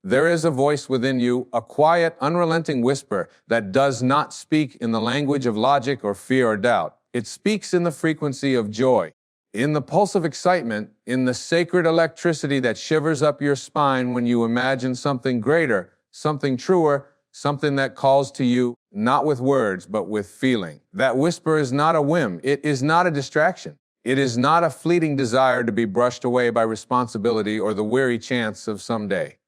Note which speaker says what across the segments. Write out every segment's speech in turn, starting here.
Speaker 1: There is a voice within you, a quiet, unrelenting whisper that does not speak in the language of logic or fear or doubt. It speaks in the frequency of joy, in the pulse of excitement, in the sacred electricity that shivers up your spine when you imagine something greater, something truer, something that calls to you, not with words, but with feeling. That whisper is not a whim. It is not a distraction. It is not a fleeting desire to be brushed away by responsibility or the weary chance of someday.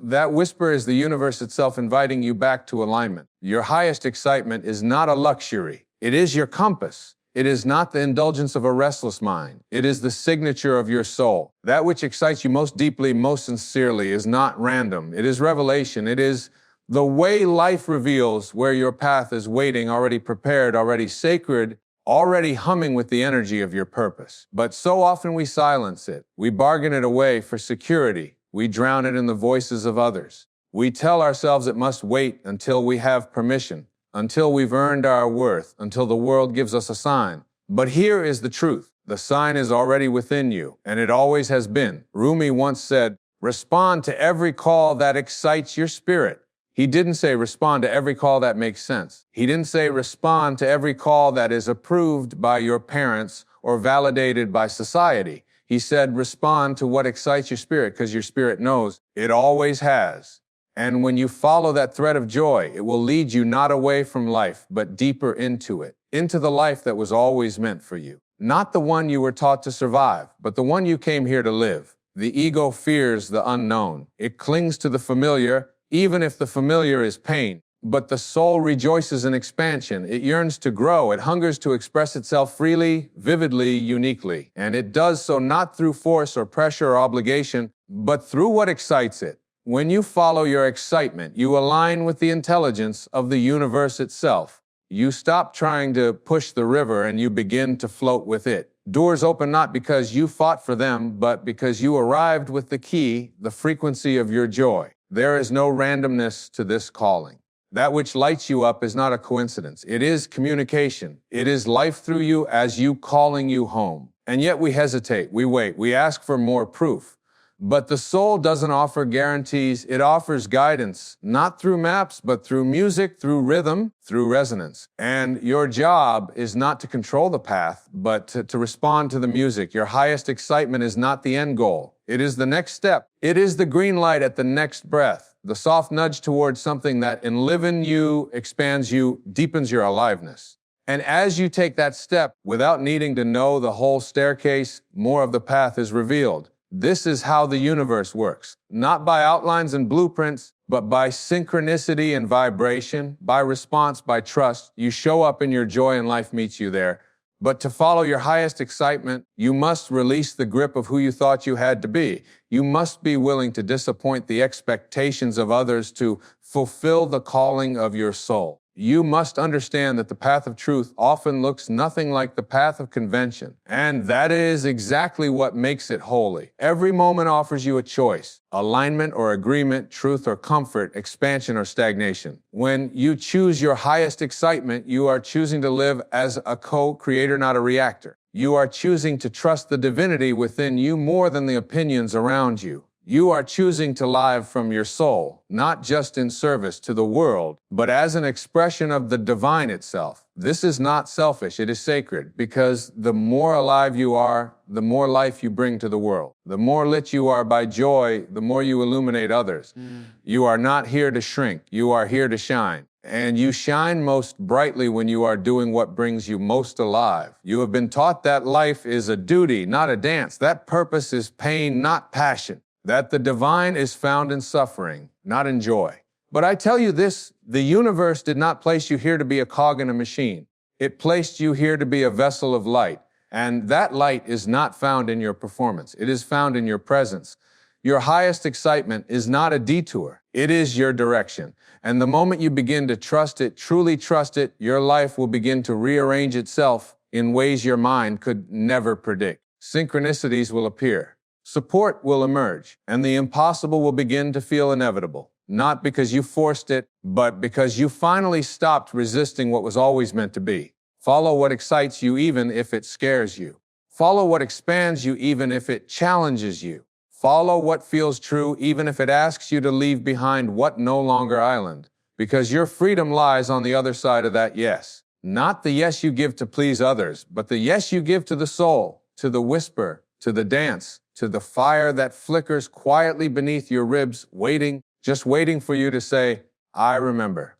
Speaker 1: That whisper is the universe itself inviting you back to alignment. Your highest excitement is not a luxury. It is your compass. It is not the indulgence of a restless mind. It is the signature of your soul. That which excites you most deeply, most sincerely, is not random. It is revelation. It is the way life reveals where your path is waiting, already prepared, already sacred, already humming with the energy of your purpose. But so often we silence it. We bargain it away for security. We drown it in the voices of others. We tell ourselves it must wait until we have permission, until we've earned our worth, until the world gives us a sign. But here is the truth. The sign is already within you, and it always has been. Rumi once said, "Respond to every call that excites your spirit." He didn't say respond to every call that makes sense. He didn't say respond to every call that is approved by your parents or validated by society. He said respond to what excites your spirit, because your spirit knows. It always has. And when you follow that thread of joy, it will lead you not away from life, but deeper into it, into the life that was always meant for you. Not the one you were taught to survive, but the one you came here to live. The ego fears the unknown. It clings to the familiar, even if the familiar is pain. But the soul rejoices in expansion. It yearns to grow. It hungers to express itself freely, vividly, uniquely. And it does so not through force or pressure or obligation, but through what excites it. When you follow your excitement, you align with the intelligence of the universe itself. You stop trying to push the river and you begin to float with it. Doors open not because you fought for them, but because you arrived with the key, the frequency of your joy. There is no randomness to this calling. That which lights you up is not a coincidence. It is communication. It is life through you as you calling you home. And yet we hesitate, we wait, we ask for more proof. But the soul doesn't offer guarantees. It offers guidance, not through maps, but through music, through rhythm, through resonance. And your job is not to control the path, but to respond to the music. Your highest excitement is not the end goal. It is the next step. It is the green light at the next breath, the soft nudge towards something that enlivens you, expands you, deepens your aliveness. And as you take that step, without needing to know the whole staircase, more of the path is revealed. This is how the universe works, not by outlines and blueprints, but by synchronicity and vibration, by response, by trust. You show up in your joy and life meets you there. But to follow your highest excitement, you must release the grip of who you thought you had to be. You must be willing to disappoint the expectations of others to fulfill the calling of your soul. You must understand that the path of truth often looks nothing like the path of convention. And that is exactly what makes it holy. Every moment offers you a choice, alignment or agreement, truth or comfort, expansion or stagnation. When you choose your highest excitement, you are choosing to live as a co-creator, not a reactor. You are choosing to trust the divinity within you more than the opinions around you. You are choosing to live from your soul, not just in service to the world, but as an expression of the divine itself. This is not selfish, it is sacred, because the more alive you are, the more life you bring to the world. The more lit you are by joy, the more you illuminate others. You are not here to shrink, you are here to shine. And you shine most brightly when you are doing what brings you most alive. You have been taught that life is a duty, not a dance. That purpose is pain, not passion. That the divine is found in suffering, not in joy. But I tell you this, the universe did not place you here to be a cog in a machine. It placed you here to be a vessel of light. And that light is not found in your performance. It is found in your presence. Your highest excitement is not a detour. It is your direction. And the moment you begin to trust it, truly trust it, your life will begin to rearrange itself in ways your mind could never predict. Synchronicities will appear. Support will emerge, and the impossible will begin to feel inevitable, not because you forced it, but because you finally stopped resisting what was always meant to be. Follow what excites you even if it scares you. Follow what expands you even if it challenges you. Follow what feels true, even if it asks you to leave behind what no longer island, because your freedom lies on the other side of that yes. Not the yes you give to please others, but the yes you give to the soul, to the whisper, to the dance, to the fire that flickers quietly beneath your ribs, just waiting for you to say, I remember.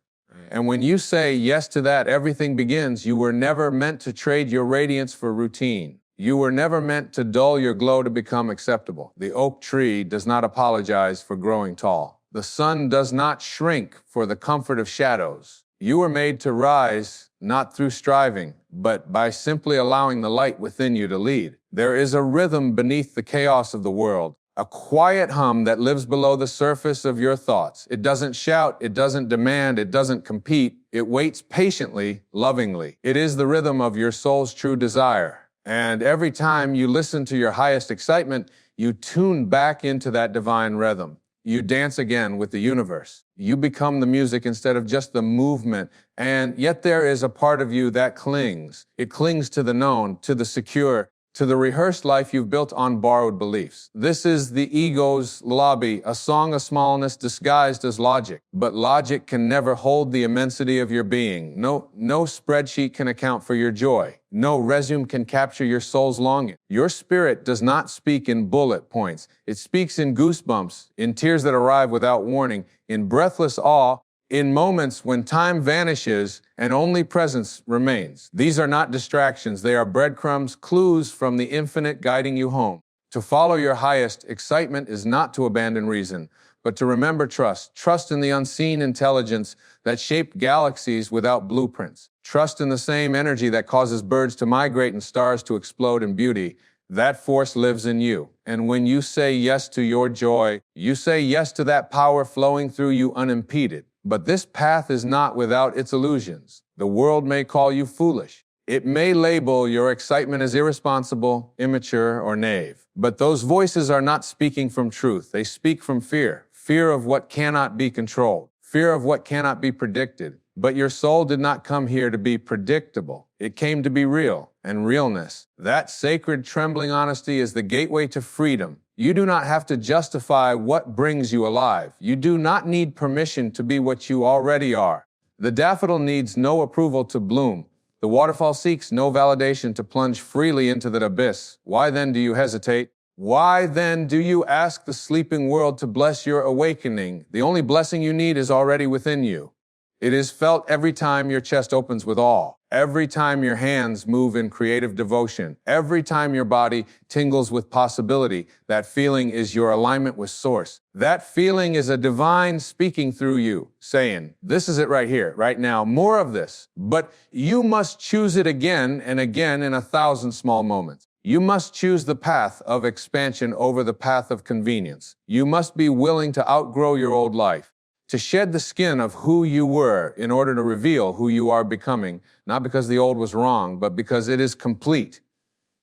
Speaker 1: And when you say yes to that, everything begins. You were never meant to trade your radiance for routine. You were never meant to dull your glow to become acceptable. The oak tree does not apologize for growing tall. The sun does not shrink for the comfort of shadows. You were made to rise, not through striving, but by simply allowing the light within you to lead. There is a rhythm beneath the chaos of the world, a quiet hum that lives below the surface of your thoughts. It doesn't shout, it doesn't demand, it doesn't compete. It waits patiently, lovingly. It is the rhythm of your soul's true desire. And every time you listen to your highest excitement, you tune back into that divine rhythm. You dance again with the universe. You become the music instead of just the movement. And yet there is a part of you that clings. It clings to the known, to the secure, to the rehearsed life you've built on borrowed beliefs. This is the ego's lobby, a song of smallness disguised as logic. But logic can never hold the immensity of your being. No spreadsheet can account for your joy. No resume can capture your soul's longing. Your spirit does not speak in bullet points. It speaks in goosebumps, in tears that arrive without warning, in breathless awe, in moments when time vanishes and only presence remains. These are not distractions. They are breadcrumbs, clues from the infinite guiding you home. To follow your highest excitement is not to abandon reason, but to remember trust. Trust in the unseen intelligence that shaped galaxies without blueprints. Trust in the same energy that causes birds to migrate and stars to explode in beauty. That force lives in you. And when you say yes to your joy, you say yes to that power flowing through you unimpeded. But this path is not without its illusions. The world may call you foolish. It may label your excitement as irresponsible, immature, or naive. But those voices are not speaking from truth. They speak from fear. Fear of what cannot be controlled. Fear of what cannot be predicted. But your soul did not come here to be predictable. It came to be real, and realness. That sacred, trembling honesty is the gateway to freedom. You do not have to justify what brings you alive. You do not need permission to be what you already are. The daffodil needs no approval to bloom. The waterfall seeks no validation to plunge freely into that abyss. Why then do you hesitate? Why then do you ask the sleeping world to bless your awakening? The only blessing you need is already within you. It is felt every time your chest opens with awe, every time your hands move in creative devotion, every time your body tingles with possibility. That feeling is your alignment with Source. That feeling is a divine speaking through you, saying, this is it right here, right now, more of this. But you must choose it again and again in 1,000 small moments. You must choose the path of expansion over the path of convenience. You must be willing to outgrow your old life, to shed the skin of who you were in order to reveal who you are becoming, not because the old was wrong, but because it is complete.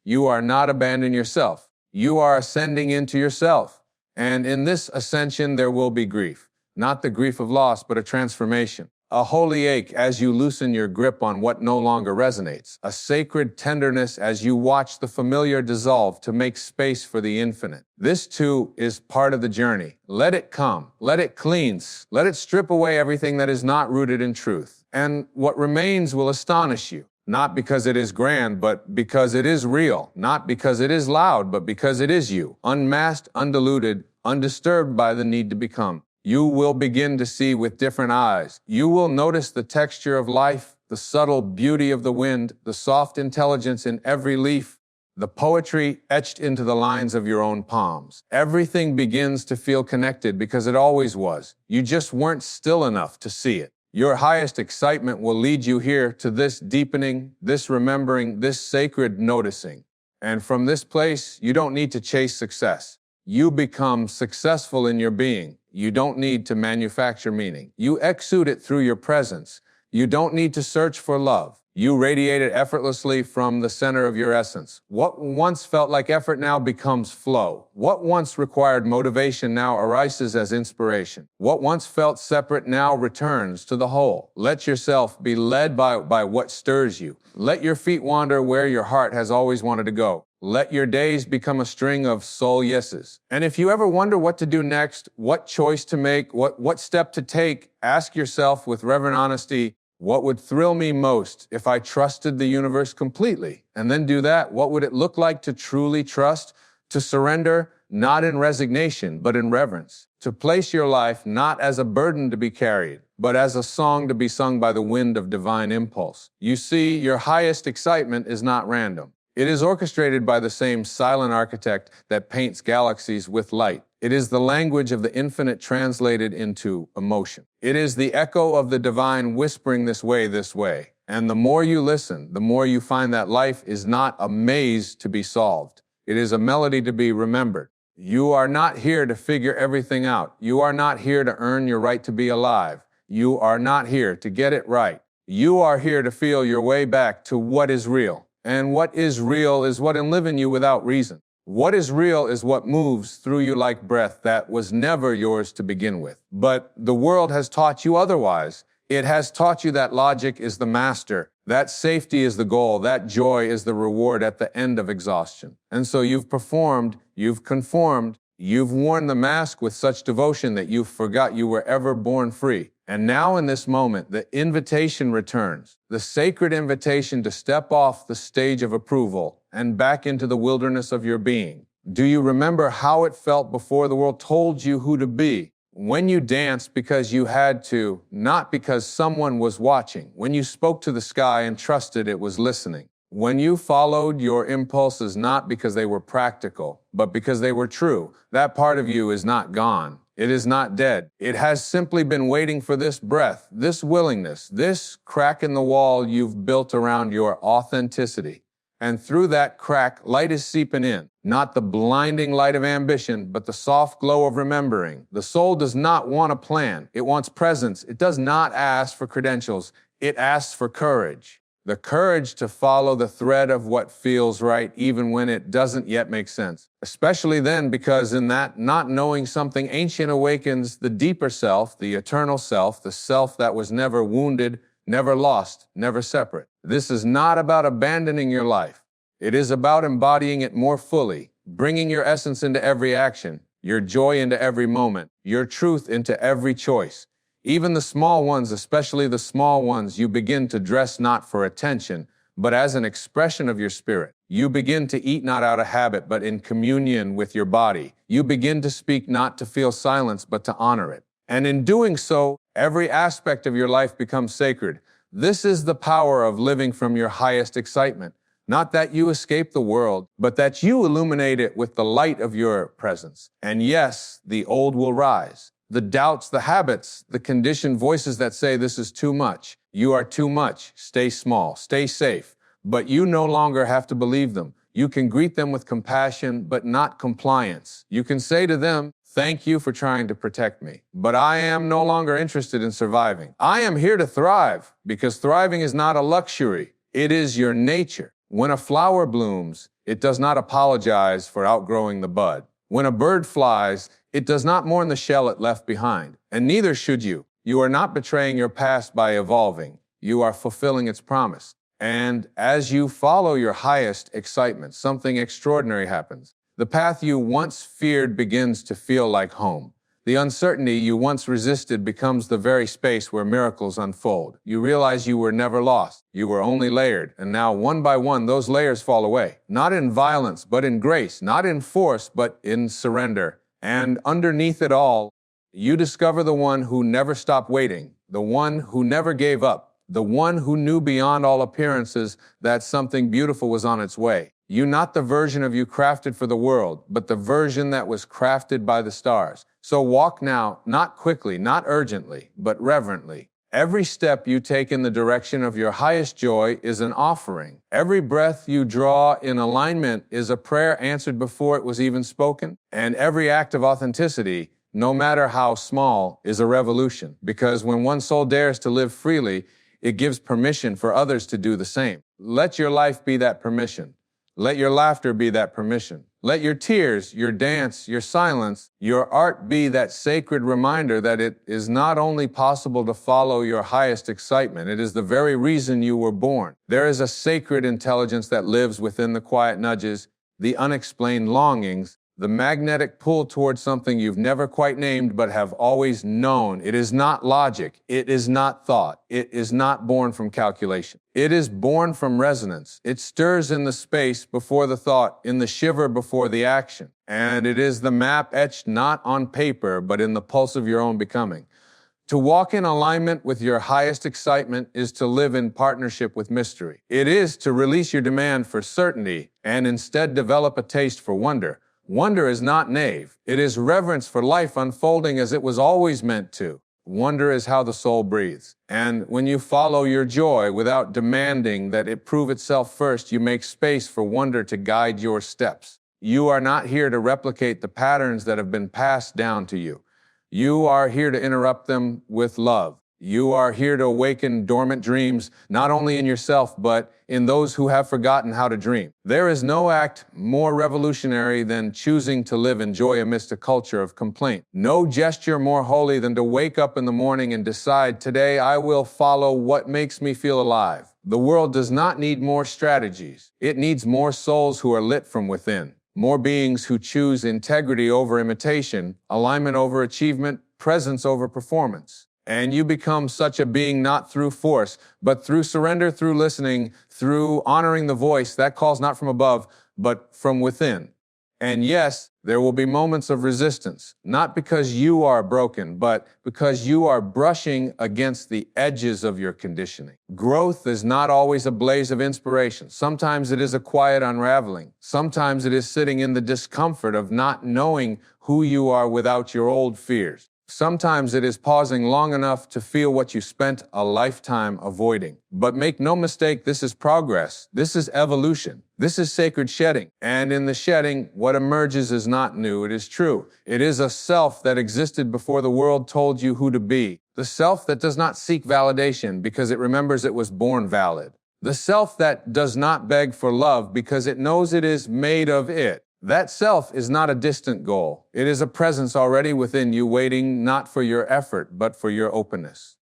Speaker 1: You are not abandoning yourself. You are ascending into yourself. And in this ascension, there will be grief. Not the grief of loss, but a transformation. A holy ache as you loosen your grip on what no longer resonates. A sacred tenderness as you watch the familiar dissolve to make space for the infinite. This too is part of the journey. Let it come. Let it cleanse. Let it strip away everything that is not rooted in truth. And what remains will astonish you. Not because it is grand, but because it is real. Not because it is loud, but because it is you. Unmasked, undiluted, undisturbed by the need to become. You will begin to see with different eyes. You will notice the texture of life, the subtle beauty of the wind, the soft intelligence in every leaf, the poetry etched into the lines of your own palms. Everything begins to feel connected because it always was. You just weren't still enough to see it. Your highest excitement will lead you here to this deepening, this remembering, this sacred noticing. And from this place, you don't need to chase success. You become successful in your being. You don't need to manufacture meaning. You exude it through your presence. You don't need to search for love. You radiate it effortlessly from the center of your essence. What once felt like effort now becomes flow. What once required motivation now arises as inspiration. What once felt separate now returns to the whole. Let yourself be led by what stirs you. Let your feet wander where your heart has always wanted to go. Let your days become a string of soul yeses. And if you ever wonder what to do next, what choice to make, what step to take, ask yourself with reverent honesty, what would thrill me most if I trusted the universe completely? And then do that. What would it look like to truly trust, to surrender, not in resignation, but in reverence, to place your life not as a burden to be carried, but as a song to be sung by the wind of divine impulse? You see, your highest excitement is not random. It is orchestrated by the same silent architect that paints galaxies with light. It is the language of the infinite translated into emotion. It is the echo of the divine whispering this way. And the more you listen, the more you find that life is not a maze to be solved. It is a melody to be remembered. You are not here to figure everything out. You are not here to earn your right to be alive. You are not here to get it right. You are here to feel your way back to what is real. And what is real is what can live in you without reason. What is real is what moves through you like breath that was never yours to begin with. But the world has taught you otherwise. It has taught you that logic is the master, that safety is the goal, that joy is the reward at the end of exhaustion. And so you've performed, you've conformed, you've worn the mask with such devotion that you forgot you were ever born free. And now in this moment, the invitation returns, the sacred invitation to step off the stage of approval and back into the wilderness of your being. Do you remember how it felt before the world told you who to be? When you danced because you had to, not because someone was watching. When you spoke to the sky and trusted it was listening. When you followed your impulses not because they were practical, but because they were true. That part of you is not gone. It is not dead. It has simply been waiting for this breath, this willingness, this crack in the wall you've built around your authenticity. And through that crack, light is seeping in. Not the blinding light of ambition, but the soft glow of remembering. The soul does not want a plan. It wants presence. It does not ask for credentials. It asks for courage. The courage to follow the thread of what feels right, even when it doesn't yet make sense. Especially then, because in that not knowing something ancient awakens the deeper self, the eternal self, the self that was never wounded, never lost, never separate. This is not about abandoning your life. It is about embodying it more fully, bringing your essence into every action, your joy into every moment, your truth into every choice. Even the small ones, especially the small ones, you begin to dress not for attention, but as an expression of your spirit. You begin to eat not out of habit, but in communion with your body. You begin to speak not to feel silence, but to honor it. And in doing so, every aspect of your life becomes sacred. This is the power of living from your highest excitement. Not that you escape the world, but that you illuminate it with the light of your presence. And yes, the old will rise. The doubts, the habits, the conditioned voices that say this is too much. You are too much. Stay small. Stay safe. But you no longer have to believe them. You can greet them with compassion, but not compliance. You can say to them, thank you for trying to protect me, but I am no longer interested in surviving. I am here to thrive, because thriving is not a luxury. It is your nature. When a flower blooms, it does not apologize for outgrowing the bud. When a bird flies, it does not mourn the shell it left behind, and neither should you. You are not betraying your past by evolving. You are fulfilling its promise. And as you follow your highest excitement, something extraordinary happens. The path you once feared begins to feel like home. The uncertainty you once resisted becomes the very space where miracles unfold. You realize you were never lost. You were only layered. And now, one by one, those layers fall away. Not in violence, but in grace. Not in force, but in surrender. And underneath it all, you discover the one who never stopped waiting, the one who never gave up, the one who knew beyond all appearances that something beautiful was on its way. You, not the version of you crafted for the world, but the version that was crafted by the stars. So walk now, not quickly, not urgently, but reverently. Every step you take in the direction of your highest joy is an offering. Every breath you draw in alignment is a prayer answered before it was even spoken. And every act of authenticity, no matter how small, is a revolution. Because when one soul dares to live freely, it gives permission for others to do the same. Let your life be that permission. Let your laughter be that permission. Let your tears, your dance, your silence, your art be that sacred reminder that it is not only possible to follow your highest excitement, it is the very reason you were born. There is a sacred intelligence that lives within the quiet nudges. the unexplained longings, the magnetic pull towards something you've never quite named but have always known. It is not logic. It is not thought. It is not born from calculation. It is born from resonance. It stirs in the space before the thought, in the shiver before the action. And it is the map etched not on paper, but in the pulse of your own becoming. To walk in alignment with your highest excitement is to live in partnership with mystery. It is to release your demand for certainty and instead develop a taste for wonder. Wonder is not naive. It is reverence for life unfolding as it was always meant to. Wonder is how the soul breathes. And when you follow your joy without demanding that it prove itself first, you make space for wonder to guide your steps. You are not here to replicate the patterns that have been passed down to you. You are here to interrupt them with love. You are here to awaken dormant dreams, not only in yourself, but in those who have forgotten how to dream. There is no act more revolutionary than choosing to live in joy amidst a culture of complaint. No gesture more holy than to wake up in the morning and decide, today I will follow what makes me feel alive. The world does not need more strategies. It needs more souls who are lit from within. More beings who choose integrity over imitation, alignment over achievement, presence over performance. And you become such a being not through force, but through surrender, through listening, through honoring the voice that calls not from above, but from within. And yes, there will be moments of resistance, not because you are broken, but because you are brushing against the edges of your conditioning. Growth is not always a blaze of inspiration. Sometimes it is a quiet unraveling. Sometimes it is sitting in the discomfort of not knowing who you are without your old fears. Sometimes it is pausing long enough to feel what you spent a lifetime avoiding. But make no mistake, this is progress. This is evolution. This is sacred shedding. And in the shedding, what emerges is not new, it is true. It is a self that existed before the world told you who to be. The self that does not seek validation because it remembers it was born valid. The self that does not beg for love because it knows it is made of it. That self is not a distant goal. It is a presence already within you, waiting not for your effort, but for your openness.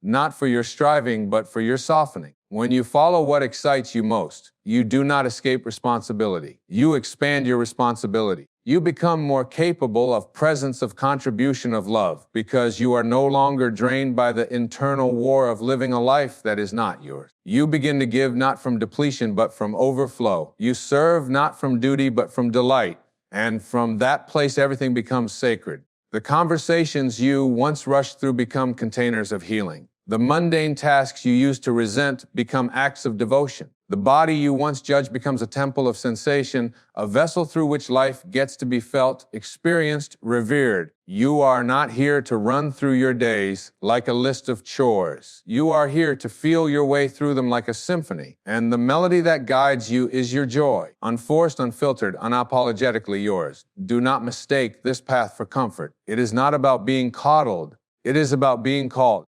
Speaker 1: Not for your striving, but for your softening. When you follow what excites you most, you do not escape responsibility. You expand your responsibility. You become more capable of presence, of contribution, of love, because you are no longer drained by the internal war of living a life that is not yours. You begin to give not from depletion, but from overflow. You serve not from duty, but from delight. And from that place, everything becomes sacred. The conversations you once rushed through become containers of healing. The mundane tasks you used to resent become acts of devotion. The body you once judged becomes a temple of sensation, a vessel through which life gets to be felt, experienced, revered. You are not here to run through your days like a list of chores. You are here to feel your way through them like a symphony. And the melody that guides you is your joy, unforced, unfiltered, unapologetically yours. Do not mistake this path for comfort. It is not about being coddled. It is about being called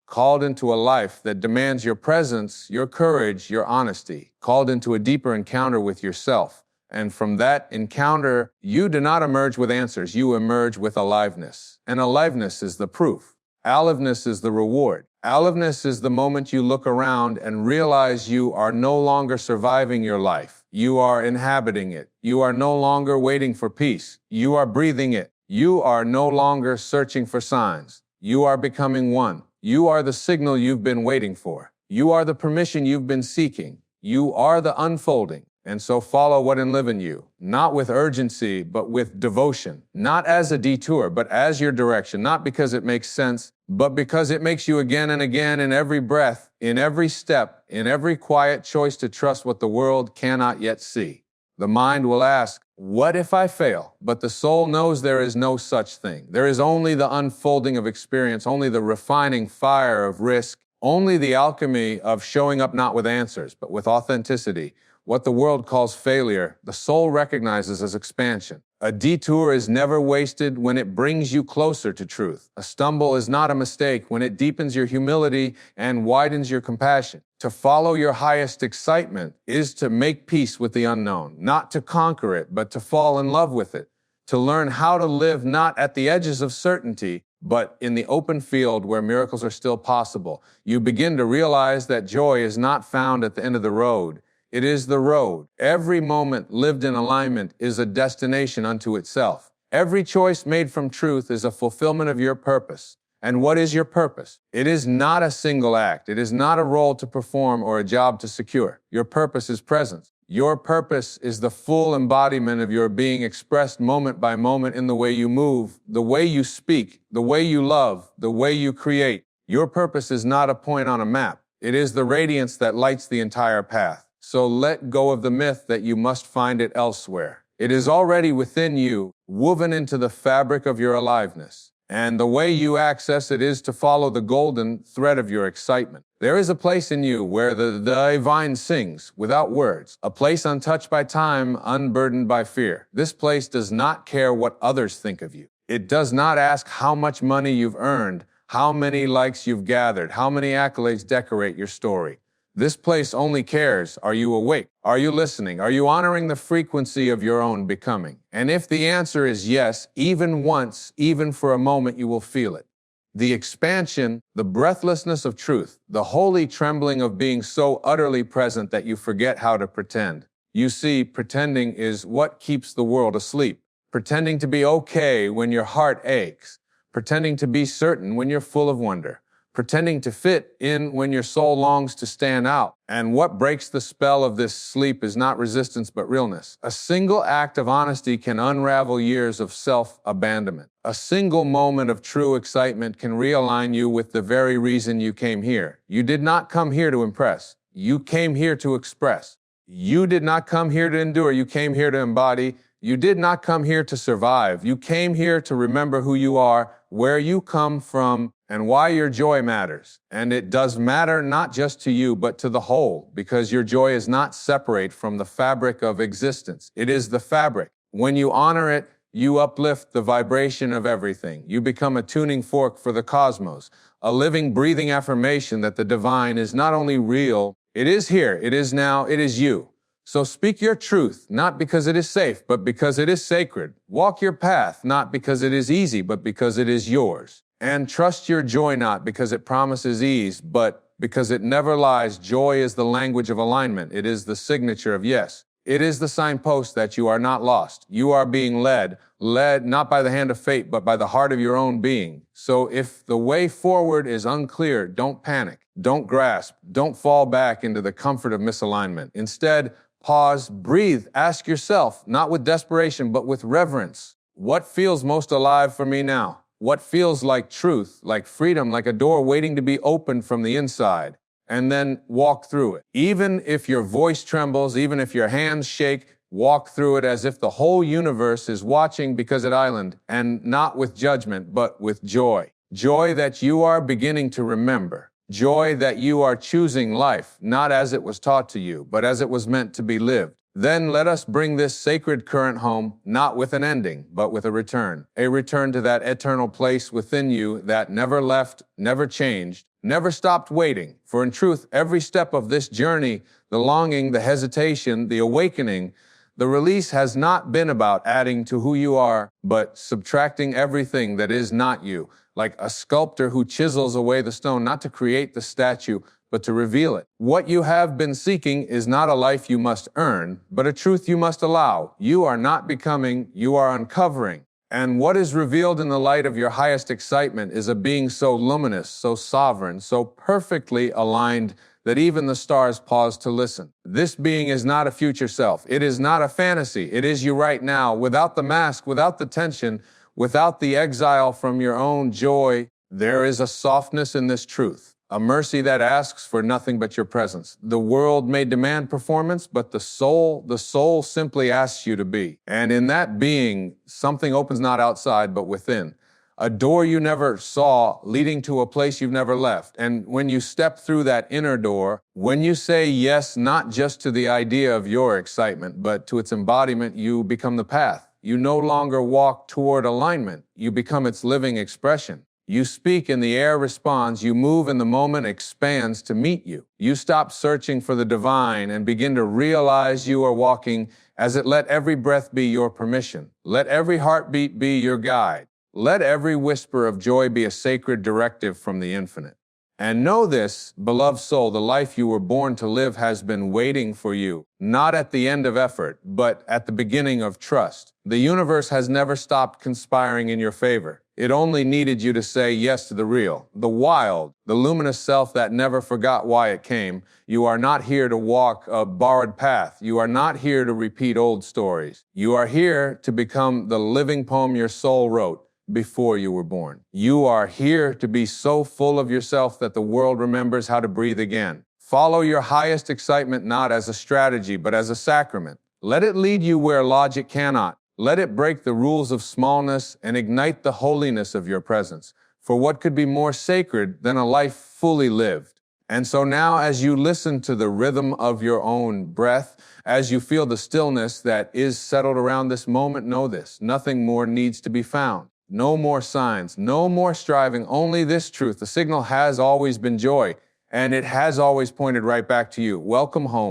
Speaker 1: into a life that demands your presence, your courage, your honesty, called into a deeper encounter with yourself. And from that encounter, you do not emerge with answers, you emerge with aliveness. And aliveness is the proof. Aliveness is the reward. Aliveness is the moment you look around and realize you are no longer surviving your life. You are inhabiting it. You are no longer waiting for peace. You are breathing it. You are no longer searching for signs. You are becoming one. You are the signal you've been waiting for. You are the permission you've been seeking. You are the unfolding. And so follow what enliven you, not with urgency, but with devotion. Not as a detour, but as your direction. Not because it makes sense, but because it makes you again and again in every breath, in every step, in every quiet choice to trust what the world cannot yet see. The mind will ask, what if I fail? But the soul knows there is no such thing. There is only the unfolding of experience, only the refining fire of risk, only the alchemy of showing up not with answers, but with authenticity. What the world calls failure, the soul recognizes as expansion. A detour is never wasted when it brings you closer to truth. A stumble is not a mistake when it deepens your humility and widens your compassion. To follow your highest excitement is to make peace with the unknown, not to conquer it, but to fall in love with it. To learn how to live not at the edges of certainty, but in the open field where miracles are still possible. You begin to realize that joy is not found at the end of the road. It is the road. Every moment lived in alignment is a destination unto itself. Every choice made from truth is a fulfillment of your purpose. And what is your purpose? It is not a single act. It is not a role to perform or a job to secure. Your purpose is presence. Your purpose is the full embodiment of your being expressed moment by moment in the way you move, the way you speak, the way you love, the way you create. Your purpose is not a point on a map. It is the radiance that lights the entire path. So let go of the myth that you must find it elsewhere. It is already within you, woven into the fabric of your aliveness. And the way you access it is to follow the golden thread of your excitement. There is a place in you where the divine sings without words, a place untouched by time, unburdened by fear. This place does not care what others think of you. It does not ask how much money you've earned, how many likes you've gathered, how many accolades decorate your story. This place only cares, are you awake? Are you listening? Are you honoring the frequency of your own becoming? And if the answer is yes, even once, even for a moment, you will feel it. The expansion, the breathlessness of truth, the holy trembling of being so utterly present that you forget how to pretend. You see, pretending is what keeps the world asleep. Pretending to be okay when your heart aches. Pretending to be certain when you're full of wonder. Pretending to fit in when your soul longs to stand out. And what breaks the spell of this sleep is not resistance but realness. A single act of honesty can unravel years of self-abandonment. A single moment of true excitement can realign you with the very reason you came here. You did not come here to impress. You came here to express. You did not come here to endure. You came here to embody. You did not come here to survive. You came here to remember who you are, where you come from, and why your joy matters. And it does matter not just to you, but to the whole, because your joy is not separate from the fabric of existence. It is the fabric. When you honor it, you uplift the vibration of everything. You become a tuning fork for the cosmos, a living, breathing affirmation that the divine is not only real, it is here, it is now, it is you. So speak your truth, not because it is safe, but because it is sacred. Walk your path, not because it is easy, but because it is yours. And trust your joy not because it promises ease, but because it never lies. Joy is the language of alignment. It is the signature of yes. It is the signpost that you are not lost. You are being led not by the hand of fate, but by the heart of your own being. So if the way forward is unclear, don't panic, don't grasp, don't fall back into the comfort of misalignment. Instead, pause, breathe, ask yourself, not with desperation, but with reverence, what feels most alive for me now? What feels like truth, like freedom, like a door waiting to be opened from the inside? And then walk through it. Even if your voice trembles, even if your hands shake, walk through it as if the whole universe is watching because at Island, and not with judgment, but with joy. Joy that you are beginning to remember. Joy that you are choosing life, not as it was taught to you, but as it was meant to be lived. Then let us bring this sacred current home, not with an ending, but with a return to that eternal place within you that never left, never changed, never stopped waiting. For in truth, every step of this journey, the longing, the hesitation, the awakening, the release has not been about adding to who you are, but subtracting everything that is not you, like a sculptor who chisels away the stone, not to create the statue, but to reveal it. What you have been seeking is not a life you must earn, but a truth you must allow. You are not becoming, you are uncovering. And what is revealed in the light of your highest excitement is a being so luminous, so sovereign, so perfectly aligned that even the stars pause to listen. This being is not a future self. It is not a fantasy. It is you right now, without the mask, without the tension, without the exile from your own joy. There is a softness in this truth. A mercy that asks for nothing but your presence. The world may demand performance, but the soul simply asks you to be. And in that being, something opens not outside, but within. A door you never saw leading to a place you've never left. And when you step through that inner door, when you say yes, not just to the idea of your excitement, but to its embodiment, you become the path. You no longer walk toward alignment. You become its living expression. You speak and the air responds. You move and the moment expands to meet you. You stop searching for the divine and begin to realize you are walking as it let every breath be your permission. Let every heartbeat be your guide. Let every whisper of joy be a sacred directive from the infinite. And know this, beloved soul, the life you were born to live has been waiting for you, not at the end of effort, but at the beginning of trust. The universe has never stopped conspiring in your favor. It only needed you to say yes to the real, the wild, the luminous self that never forgot why it came. You are not here to walk a borrowed path. You are not here to repeat old stories. You are here to become the living poem your soul wrote before you were born. You are here to be so full of yourself that the world remembers how to breathe again. Follow your highest excitement not as a strategy, but as a sacrament. Let it lead you where logic cannot. Let it break the rules of smallness and ignite the holiness of your presence. For what could be more sacred than a life fully lived? And so now, as you listen to the rhythm of your own breath, as you feel the stillness that is settled around this moment, know this: nothing more needs to be found. No more signs, no more striving, only this truth. The signal has always been joy, and it has always pointed right back to you. Welcome home.